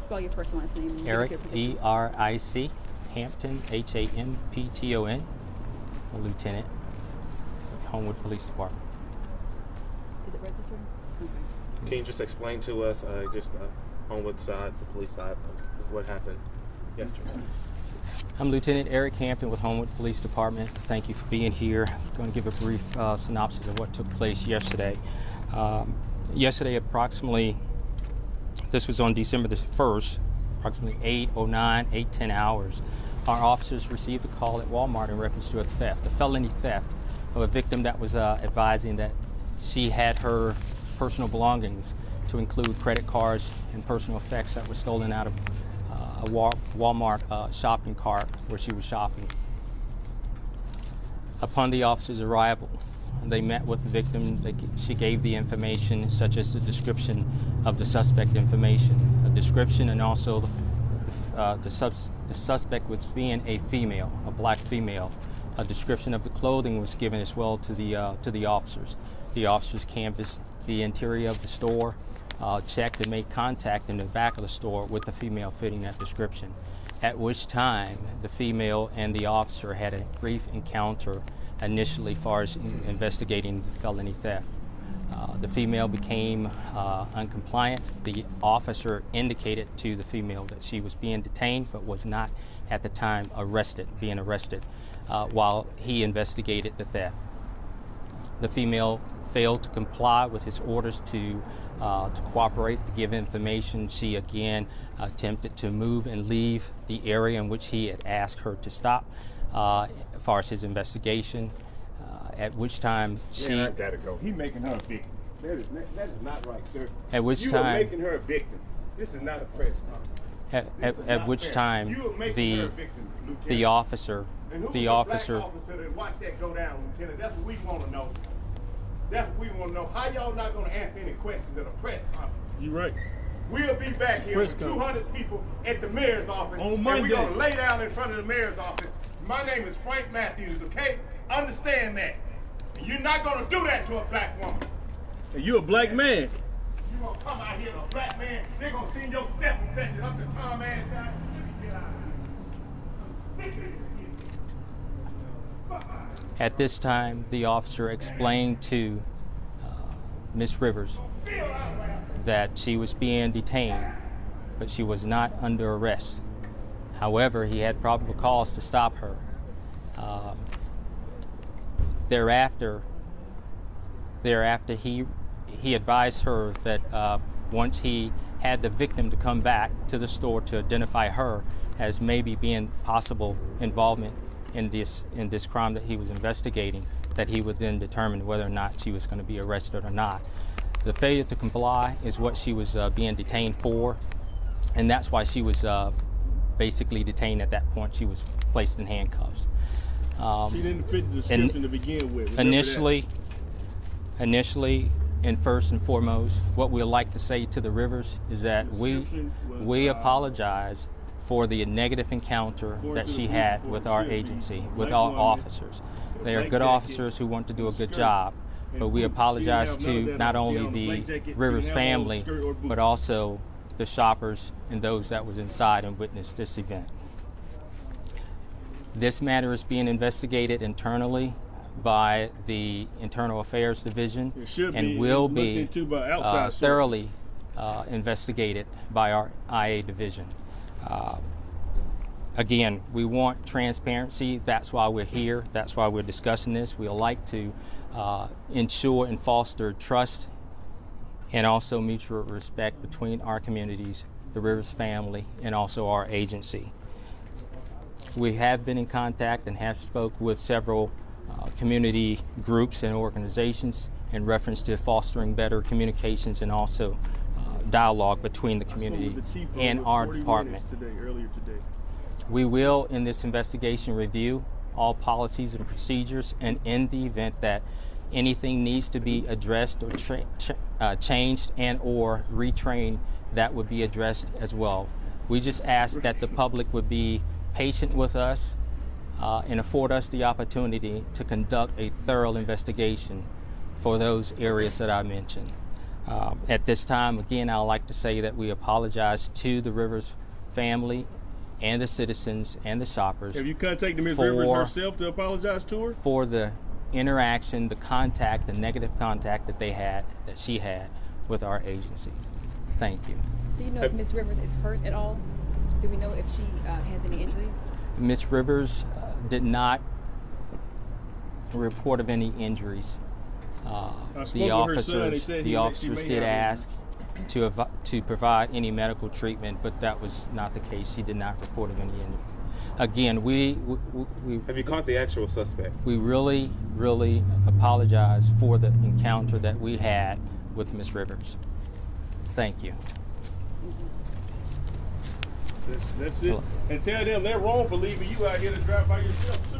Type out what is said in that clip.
spell your first and last name? And give us Eric, your position. E-R-I-C, Hampton, H-A-M-P-T-O-N, a lieutenant, Homewood Police Department. Is it registered? Okay. Can you just explain to us, Homewood side, the police side, of what happened yesterday? I'm Lieutenant Eric Hampton with Homewood Police Department. Thank you for being here. I'm going to give a brief synopsis of what took place yesterday. Yesterday, approximately, this was on December the 1st, approximately 8:09, 8:10 hours, our officers received a call at Walmart in reference to a felony theft of a victim that was advising that she had her personal belongings, to include credit cards and personal effects, that were stolen out of a Walmart shopping cart where she was shopping. Upon the officer's arrival, they met with the victim. She gave the information, such as the description of the suspect information, a description, and also the suspect was being a female, a black female. A description of the clothing was given as well to the officers. The officers canvassed the interior of the store, checked and made contact in the back of the store with the female fitting that description, at which time the female and the officer had a brief encounter initially as far as investigating the felony theft. The female became uncompliant. The officer indicated to the female that she was being detained but was not at the time being arrested while he investigated the theft. The female failed to comply with his orders to cooperate, to give information. She again attempted to move and leave the area in which he had asked her to stop as far as his investigation, at which time she... Man, I gotta go. He making her a victim. That is not right, sir. At which you time... are making her a victim. This is not a press conference. At which time the officer... And who's the black officer that watched that go down, Lieutenant? That's what we want to know. That's what we want to know. How y'all not going to answer any questions at a press conference? You're right. We'll be back here with 200 people at the mayor's office. On Monday. And we're going to lay down in front of the mayor's office. My name is Frank Matthews, okay? Understand that. And you're not going to do that to a black woman. And you a black man. You going to come out here a black man, they're going to send your step and fetch it up to Tom ass down. Get out of here. At this time, the officer explained to Ms. Rivers that she was being detained, but she was not under arrest. However, he had probable cause to stop her. Thereafter, he advised her that once he had the victim to come back to the store to identify her as maybe being possible involvement in this crime that he was investigating, that he would then determine whether or not she was going to be arrested or not. The failure to comply is what she was being detained for, and that's why she was basically detained at that point. She was placed in handcuffs. She didn't fit the description to begin with. Initially, and first and foremost, what we like to say to the Rivers is that we apologize for the negative encounter that she had with our agency, with our officers. They are good officers who want to do a good job, but we apologize to not only the Rivers family, but also the shoppers and those that was inside and witnessed this event. This matter is being investigated internally by the Internal Affairs Division and will be thoroughly investigated by our IA Division. Again, we want transparency. That's why we're here. That's why we're discussing this. We like to ensure and foster trust and also mutual respect between our communities, the Rivers family, and also our agency. We have been in contact and have spoke with several community groups and organizations in reference to fostering better communications and also dialogue between the community and our department. Earlier today. We will, in this investigation, review all policies and procedures, and in the event that anything needs to be addressed or changed and or retrained, that would be addressed as well. We just ask that the public would be patient with us and afford us the opportunity to conduct a thorough investigation for those areas that I mentioned. At this time, again, I would like to say that we apologize to the Rivers family and the citizens and the shoppers. Have you contacted Ms. Rivers herself to apologize to her? For the interaction, the contact, the negative contact that she had with our agency. Thank you. Do you know if Ms. Rivers is hurt at all? Do we know if she has any injuries? Ms. Rivers did not report of any injuries. The officers did ask to provide any medical treatment, but that was not the case. She did not report of any injury. Again, we have you caught the actual suspect? We really, really apologize for the encounter that we had with Ms. Rivers. Thank you. That's it. And tell them they're wrong for leaving you out here to drive by yourself too.